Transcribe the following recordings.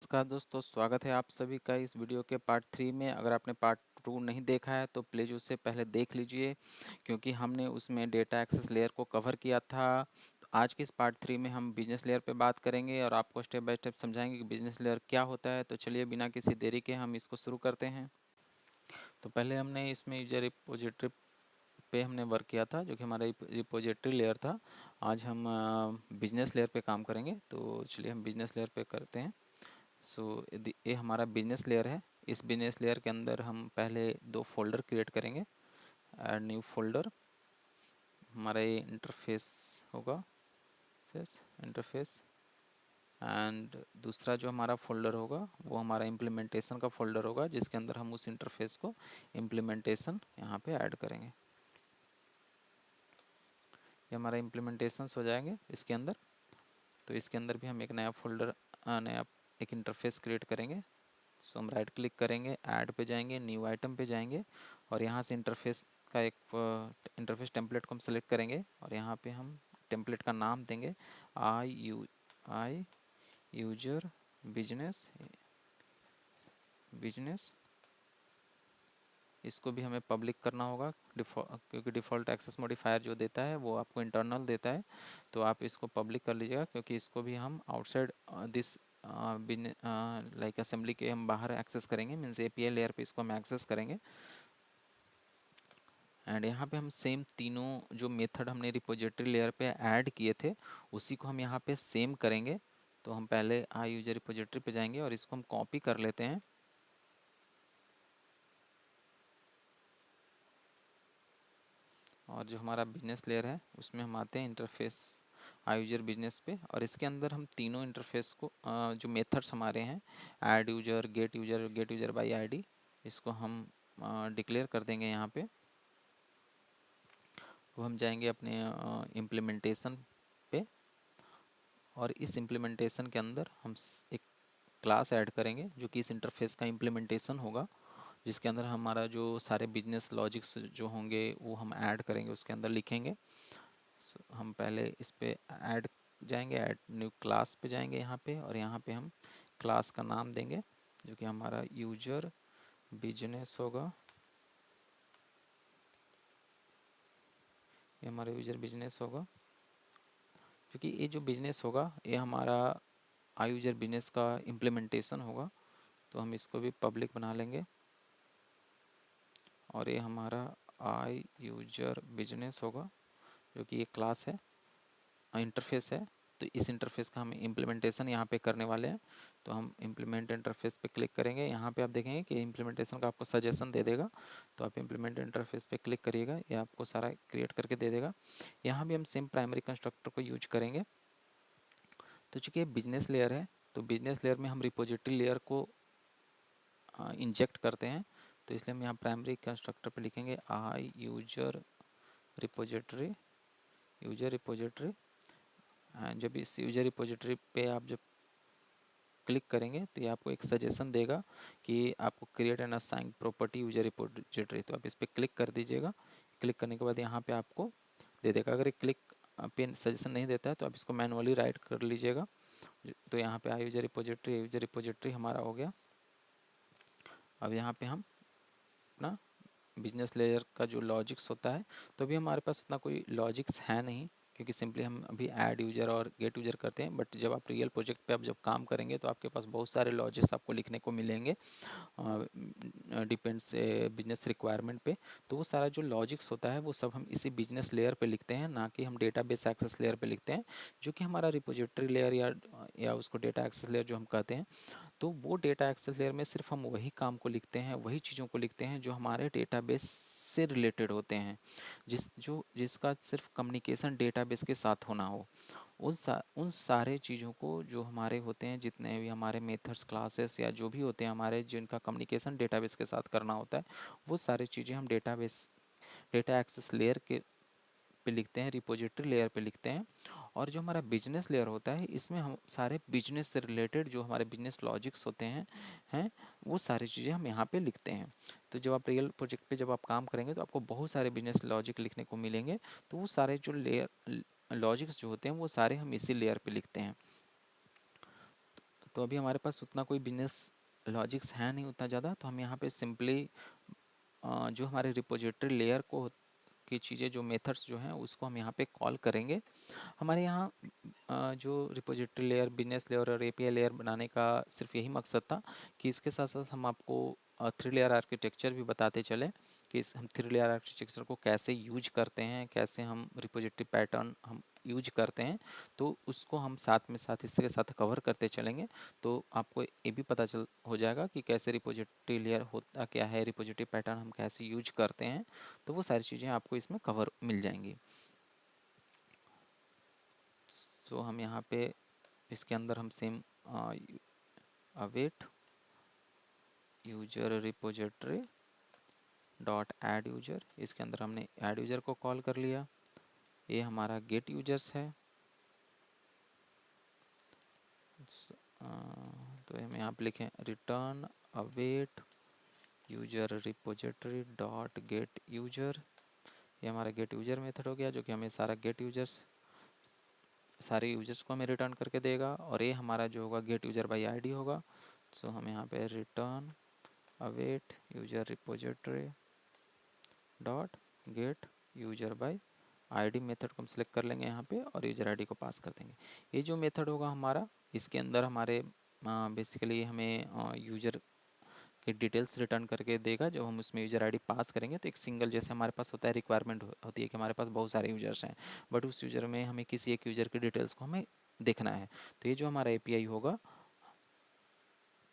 नमस्कार दोस्तों, स्वागत है आप सभी का इस वीडियो के पार्ट 3 में। अगर आपने पार्ट 2 नहीं देखा है तो प्लीज़ उससे पहले देख लीजिए, क्योंकि हमने उसमें डेटा एक्सेस लेयर को कवर किया था। तो आज के इस पार्ट 3 में हम बिजनेस लेयर पे बात करेंगे और आपको स्टेप बाय स्टेप समझाएंगे कि बिजनेस लेयर क्या होता है। तो चलिए बिना किसी देरी के हम इसको शुरू करते हैं। तो पहले हमने इसमें यूजर रिपोजिटरी पे हमने वर्क किया था, जो कि हमारा रिपोजिटरी लेयर था। आज हम बिजनेस लेयर पे काम करेंगे। तो चलिए हम बिजनेस लेयर पे करते हैं। ये हमारा बिजनेस लेयर है। इस बिजनेस लेयर के अंदर हम पहले 2 फोल्डर क्रिएट करेंगे। ऐड न्यू फोल्डर, हमारा ये इंटरफेस होगा, इंटरफेस। एंड दूसरा जो हमारा फोल्डर होगा वो हमारा इम्प्लीमेंटेशन का फोल्डर होगा, जिसके अंदर हम उस इंटरफेस को इम्प्लीमेंटेशन यहाँ पे ऐड करेंगे। ये हमारा इम्प्लीमेंटेशंस हो जाएंगे इसके अंदर। तो इसके अंदर भी हम एक नया फोल्डर, नया एक इंटरफेस क्रिएट करेंगे। सो हम राइट क्लिक करेंगे, ऐड पे जाएंगे, न्यू आइटम पे जाएंगे और यहाँ से इंटरफेस का एक इंटरफेस टेम्पलेट को हम सेलेक्ट करेंगे और यहाँ पे हम टेम्पलेट का नाम देंगे आई यूजर बिजनेस बिजनेस। इसको भी हमें पब्लिक करना होगा, क्योंकि डिफ़ॉल्ट एक्सेस मॉडिफायर जो देता है वो आपको इंटरनल देता है। तो आप इसको पब्लिक कर लीजिएगा, क्योंकि इसको भी हम आउटसाइड दिस लाइक असेंबली के हम बाहर एक्सेस करेंगे, मीन्स एपीआई लेयर पे इसको हम एक्सेस करेंगे। एंड यहाँ पे हम सेम तीनों जो मेथड हमने रिपोजिटरी लेयर पे ऐड किए थे उसी को हम यहाँ पे सेम करेंगे। तो हम पहले आई यूजर रिपोजिटरी पे जाएंगे और इसको हम कॉपी कर लेते हैं। और जो हमारा बिजनेस लेयर है उसमें हम आते हैं इंटरफेस आई यूजर बिजनेस पे, और इसके अंदर हम तीनों इंटरफेस को जो मेथड्स हमारे हैं, add user, gate user bye ID, इसको हम डिक्लेयर कर देंगे यहाँ पे। अब हम जाएंगे अपने इम्प्लीमेंटेशन पे और इस इम्प्लीमेंटेशन के अंदर हम एक क्लास ऐड करेंगे जो कि इस इंटरफेस का इम्प्लीमेंटेशन होगा, जिसके अंदर हमारा जो सारे बिजनेस लॉजिक्स जो होंगे वो हम ऐड करेंगे, उसके अंदर लिखेंगे। हम पहले इस पे ऐड जाएंगे, ऐड न्यू क्लास पे जाएंगे यहाँ पे, और यहाँ पे हम क्लास का नाम देंगे जो कि हमारा यूजर बिजनेस होगा। ये हमारा यूजर बिजनेस होगा, क्योंकि ये जो बिजनेस होगा ये हमारा आई यूजर बिजनेस का इम्प्लीमेंटेशन होगा। तो हम इसको भी पब्लिक बना लेंगे और ये हमारा आई यूजर बिजनेस होगा, जो कि ये क्लास है, इंटरफेस है। तो इस इंटरफेस का हम इम्प्लीमेंटेशन यहाँ पे करने वाले हैं। तो हम इम्प्लीमेंट इंटरफेस पे क्लिक करेंगे। यहाँ पे आप देखेंगे कि इम्प्लीमेंटेशन का आपको सजेशन दे देगा। तो आप इम्प्लीमेंट इंटरफेस पे क्लिक करिएगा, ये आपको सारा क्रिएट करके दे देगा। यहाँ भी हम सेम प्राइमरी कंस्ट्रक्टर को यूज करेंगे। तो चूँकि ये बिजनेस लेयर है, तो बिजनेस लेयर में हम रिपोजिटरी लेयर को इंजेक्ट करते हैं। तो इसलिए हम यहाँ प्राइमरी कंस्ट्रक्टर पे लिखेंगे आई यूजर रिपोजिटरी। जब इस यूजर रिपोजिटरी पे आप जब क्लिक करेंगे तो ये आपको एक सजेशन देगा कि आपको create and assign property user repository. तो आप इस पर क्लिक कर दीजिएगा। क्लिक करने के बाद यहाँ पे आपको दे देगा। अगर ये क्लिक पे सजेशन नहीं देता है तो आप इसको मैनुअली राइट कर लीजिएगा। तो यहाँ पे यूजर रिपोजिटरी हमारा हो गया। अब यहाँ पे हम अपना बिजनेस लेयर का जो लॉजिक्स होता है, तो अभी हमारे पास उतना कोई लॉजिक्स है नहीं, क्योंकि सिंपली हम अभी ऐड यूजर और गेट यूजर करते हैं। बट जब आप रियल प्रोजेक्ट पे आप जब काम करेंगे तो आपके पास बहुत सारे लॉजिक्स आपको लिखने को मिलेंगे, डिपेंड्स बिजनेस रिक्वायरमेंट पे। तो वो सारा जो लॉजिक्स होता है वो सब हम इसी बिजनेस लेयर पे लिखते हैं, ना कि हम डेटाबेस एक्सेस लेयर पे लिखते हैं, जो कि हमारा रिपोजिटरी लेयर या उसको डेटा एक्सेस लेयर जो हम कहते हैं। तो वो डेटा एक्सेस लेयर में सिर्फ हम वही काम को लिखते हैं, वही चीज़ों को लिखते हैं जो हमारे डेटाबेस से रिलेटेड होते हैं, जिसका सिर्फ कम्युनिकेशन डेटाबेस के साथ होना हो। उन सारे चीज़ों को जो हमारे होते हैं, जितने भी हमारे मेथड्स, क्लासेस या जो भी होते हैं हमारे, जिनका कम्युनिकेशन डेटाबेस के साथ करना होता है, वो सारी चीज़ें हम डेटा एक्सेस लेयर के पे लिखते हैं, रिपोजिटरी लेयर पे लिखते हैं। और जो हमारा बिजनेस लेयर होता है, इसमें हम सारे बिजनेस से रिलेटेड जो हमारे बिजनेस लॉजिक्स होते हैं वो सारी चीज़ें हम यहाँ पे लिखते हैं। तो जब आप रियल प्रोजेक्ट पे जब आप काम करेंगे तो आपको बहुत सारे बिजनेस लॉजिक लिखने को मिलेंगे। तो वो सारे जो लॉजिक्स जो होते हैं वो सारे हम इसी लेयर पे लिखते हैं। तो अभी हमारे पास उतना कोई बिजनेस लॉजिक्स है नहीं उतना ज़्यादा, तो हम यहाँ पे सिंपली जो हमारे रिपोजिटरी लेयर को की चीज़ें, जो मेथड्स जो हैं उसको हम यहाँ पे कॉल करेंगे। हमारे यहाँ जो रिपोजिटरी लेयर, बिजनेस लेयर और एपीआई लेयर बनाने का सिर्फ यही मकसद था कि इसके साथ साथ हम आपको थ्री लेयर आर्किटेक्चर भी बताते चले कि हम थ्री लेयर आर्किटेक्चर को कैसे यूज करते हैं, कैसे हम रिपोजिटरी पैटर्न हम यूज करते हैं, तो उसको हम साथ में साथ इसके साथ कवर करते चलेंगे। तो आपको ये भी पता चल हो जाएगा कि कैसे रिपोजिटरी लेयर होता क्या है, रिपोजिटरी पैटर्न हम कैसे यूज करते हैं, तो वो सारी चीज़ें आपको इसमें कवर मिल जाएंगी। तो हम यहाँ पे इसके अंदर हम same await user repository dot add user, इसके अंदर हमने ऐड यूजर को कॉल कर लिया। ये हमारा गेट यूजर्स है। तो हम यहाँ पे लिखें return await user repository dot gate user. ये हमारा गेट यूजर मेथड हो गया, जो कि हमें सारा गेट यूजर्स, सारे यूजर्स को हमें रिटर्न करके देगा। और ये हमारा जो होगा गेट यूजर बाई आईडी होगा। सो हम यहाँ पे return await user repository dot gate user bye ID method को हम सेलेक्ट कर लेंगे यहाँ पे और यूजर आईडी को पास कर देंगे। ये जो मेथड होगा हमारा, इसके अंदर हमारे बेसिकली हमें यूजर के डिटेल्स रिटर्न करके देगा। जब हम उसमें यूजर आईडी पास करेंगे तो एक सिंगल, जैसे हमारे पास होता है रिक्वायरमेंट होती है कि हमारे पास बहुत सारे यूजर्स हैं, बट उस यूजर में हमें किसी एक यूजर की डिटेल्स को हमें देखना है। तो ये जो हमारा एपीआई होगा,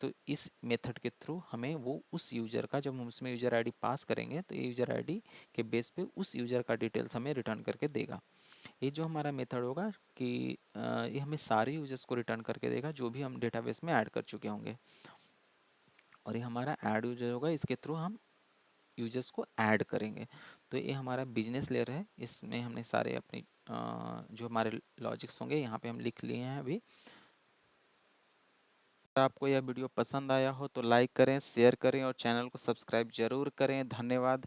तो इस मेथड के थ्रू हमें वो उस यूज़र का, जब हम उसमें यूज़र आईडी पास करेंगे तो ये यूज़र आईडी के बेस पे उस यूज़र का डिटेल्स हमें रिटर्न करके देगा। ये जो हमारा मेथड होगा कि ये हमें सारे यूजर्स को रिटर्न करके देगा जो भी हम डेटाबेस में ऐड कर चुके होंगे। और ये हमारा ऐड यूजर होगा, इसके थ्रू हम यूजर्स को ऐड करेंगे। तो ये हमारा बिजनेस लेयर है, इसमें हमने सारे अपनी जो हमारे लॉजिक्स होंगे यहाँ पे हम लिख लिए हैं अभी। अगर आपको यह वीडियो पसंद आया हो तो लाइक करें, शेयर करें और चैनल को सब्सक्राइब जरूर करें। धन्यवाद।